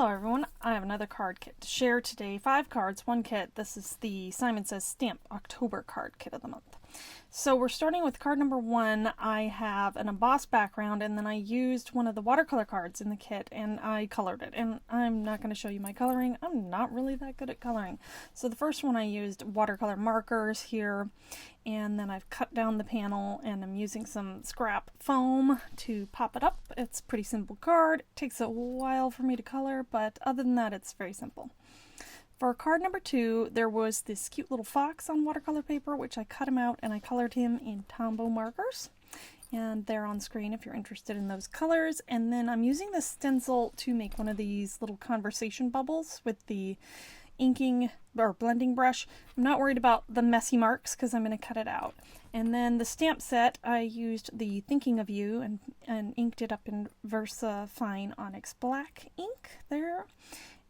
Hello everyone, I have another card kit to share today. 5 cards, 1 kit. This is the Simon Says Stamp October card kit of the month. So we're starting with card number 1. I have an embossed background and then I used one of the watercolor cards in the kit and I colored it. And I'm not going to show you my coloring. I'm not really that good at coloring. So the first one I used watercolor markers here, and then I've cut down the panel and I'm using some scrap foam to pop it up. It's a pretty simple card. It takes a while for me to color, but other than that it's very simple. For card number 2, there was this cute little fox on watercolor paper, which I cut him out and I colored him in Tombow markers. And they're on screen if you're interested in those colors. And then I'm using the stencil to make one of these little conversation bubbles with the inking or blending brush. I'm not worried about the messy marks because I'm going to cut it out. And then the stamp set, I used the Thinking of You and inked it up in Versa Fine Onyx Black ink there.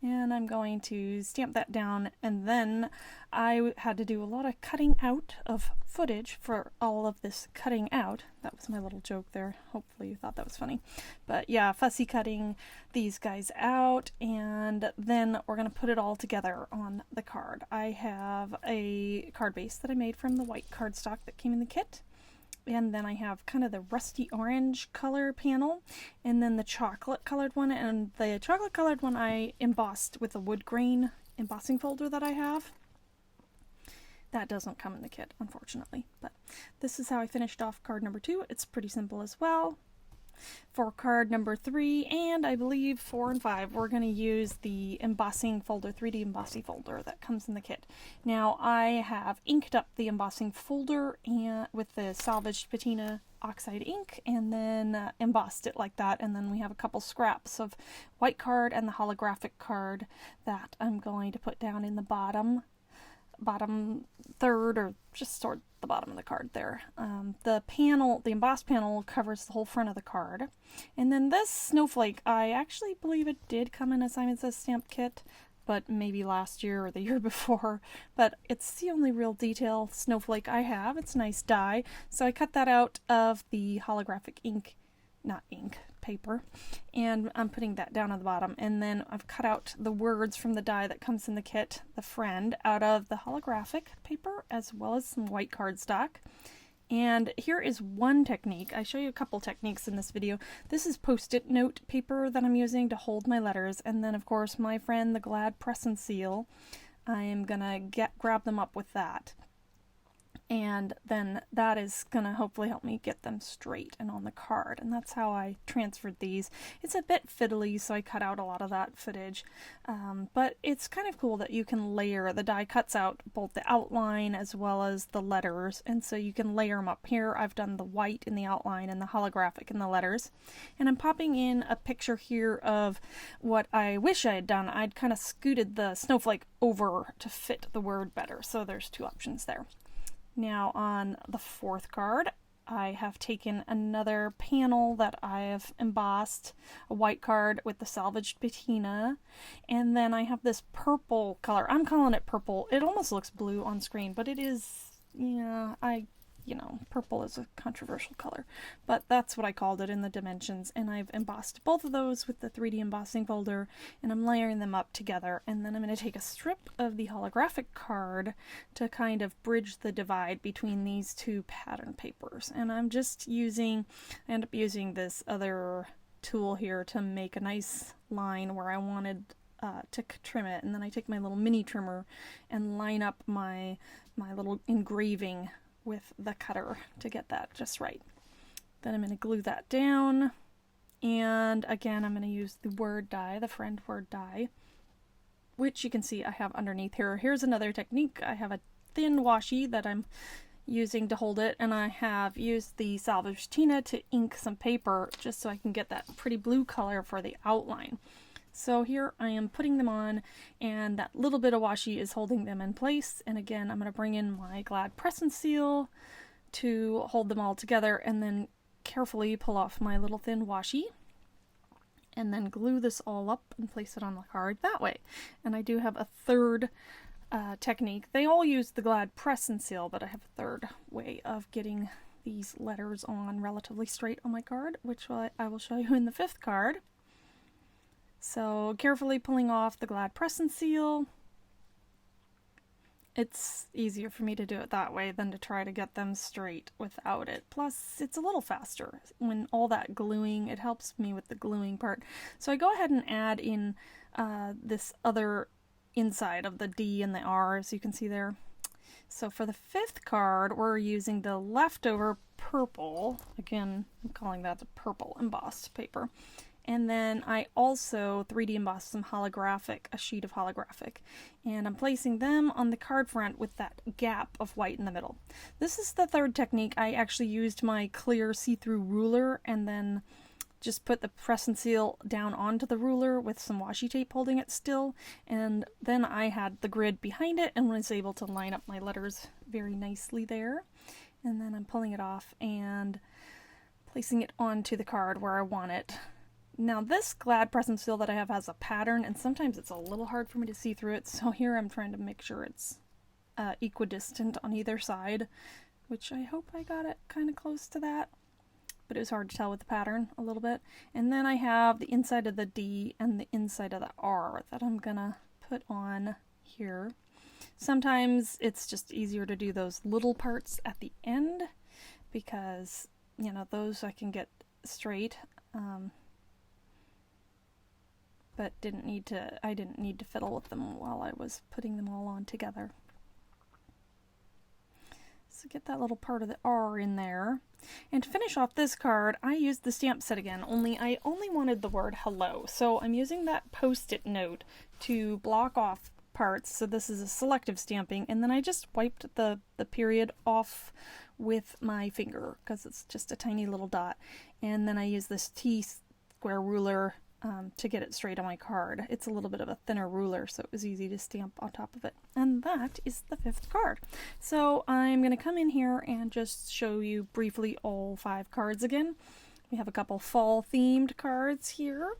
And I'm going to stamp that down, and then I had to do a lot of cutting out of footage for all of this cutting out. That was my little joke there. Hopefully you thought that was funny. But yeah, fussy cutting these guys out, and then we're going to put it all together on the card. I have a card base that I made from the white cardstock that came in the kit. And then I have kind of the rusty orange color panel, and then the chocolate colored one, and the chocolate colored one I embossed with a wood grain embossing folder that I have. That doesn't come in the kit, unfortunately, but this is how I finished off card number 2. It's pretty simple as well. For card number 3, and I believe 4 and 5, we're going to use the embossing folder, 3D embossing folder that comes in the kit. Now I have inked up the embossing folder with the salvaged patina oxide ink, and then embossed it like that, and then we have a couple scraps of white card and the holographic card that I'm going to put down in the bottom third, or just toward the bottom of the card there. The embossed panel covers the whole front of the card. And then this snowflake, I actually believe it did come in a Simon Says Stamp kit, but maybe last year or the year before. But it's the only real detail snowflake I have. It's a nice die. So I cut that out of the holographic paper, and I'm putting that down at the bottom. And then I've cut out the words from the die that comes in the kit, the friend, out of the holographic paper, as well as some white cardstock. And here is one technique. I show you a couple techniques in this video. This is post-it note paper that I'm using to hold my letters, and then of course my friend the Glad Press and Seal. I am gonna grab them up with that. And then that is going to hopefully help me get them straight and on the card. And that's how I transferred these. It's a bit fiddly, so I cut out a lot of that footage. But it's kind of cool that you can layer. The die cuts out both the outline as well as the letters. And so you can layer them up here. I've done the white in the outline and the holographic in the letters. And I'm popping in a picture here of what I wish I had done. I'd kind of scooted the snowflake over to fit the word better. So there's 2 options there. Now on the 4th card, I have taken another panel that I have embossed, a white card with the salvaged patina, and then I have this purple color. I'm calling it purple. It almost looks blue on screen, but it is, yeah, purple is a controversial color, but that's what I called it in the dimensions, and I've embossed both of those with the 3D embossing folder, and I'm layering them up together. And then I'm going to take a strip of the holographic card to kind of bridge the divide between these 2 pattern papers. And I'm just I end up using this other tool here to make a nice line where I wanted to trim it, and then I take my little mini trimmer and line up my little engraving with the cutter to get that just right. Then I'm going to glue that down, and again I'm going to use the word die, the friend word die, which you can see I have underneath here. Here's another technique. I have a thin washi that I'm using to hold it, and I have used the salvaged patina to ink some paper just so I can get that pretty blue color for the outline. So here I am putting them on, and that little bit of washi is holding them in place. And again, I'm going to bring in my Glad Press and Seal to hold them all together, and then carefully pull off my little thin washi, and then glue this all up and place it on the card that way. And I do have a third technique. They all use the Glad Press and Seal, but I have a third way of getting these letters on relatively straight on my card, which I will show you in the 5th card. So carefully pulling off the Glad press and seal. It's easier for me to do it that way than to try to get them straight without it. Plus, it's a little faster. When all that gluing, it helps me with the gluing part. So I go ahead and add in this other inside of the D and the R, as you can see there. So for the fifth card, we're using the leftover purple. Again, I'm calling that the purple embossed paper. And then I also 3D embossed some a sheet of holographic. And I'm placing them on the card front with that gap of white in the middle. This is the third technique. I actually used my clear see-through ruler and then just put the press and seal down onto the ruler with some washi tape holding it still. And then I had the grid behind it and was able to line up my letters very nicely there. And then I'm pulling it off and placing it onto the card where I want it. Now this Glad press and seal that I have has a pattern, and sometimes it's a little hard for me to see through it, so here I'm trying to make sure it's equidistant on either side, which I hope I got it kind of close to that, but it was hard to tell with the pattern a little bit. And then I have the inside of the D and the inside of the R that I'm gonna put on here. Sometimes it's just easier to do those little parts at the end because, you know, those I can get straight. But I didn't need to fiddle with them while I was putting them all on together. So get that little part of the R in there. And to finish off this card, I used the stamp set again, only I only wanted the word hello. So I'm using that post-it note to block off parts. So this is a selective stamping, and then I just wiped the period off with my finger because it's just a tiny little dot. And then I use this T-square ruler to get it straight on my card. It's a little bit of a thinner ruler, so it was easy to stamp on top of it. And that is the fifth card. So I'm going to come in here and just show you briefly all 5 cards again. We have a couple fall themed cards here,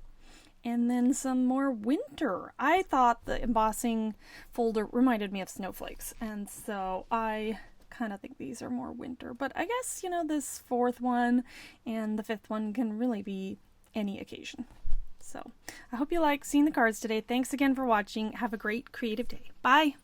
and then some more winter. I thought the embossing folder reminded me of snowflakes, and so I kind of think these are more winter. But I guess, you know, this 4th one and the 5th one can really be any occasion. So I hope you like seeing the cards today. Thanks again for watching. Have a great creative day. Bye!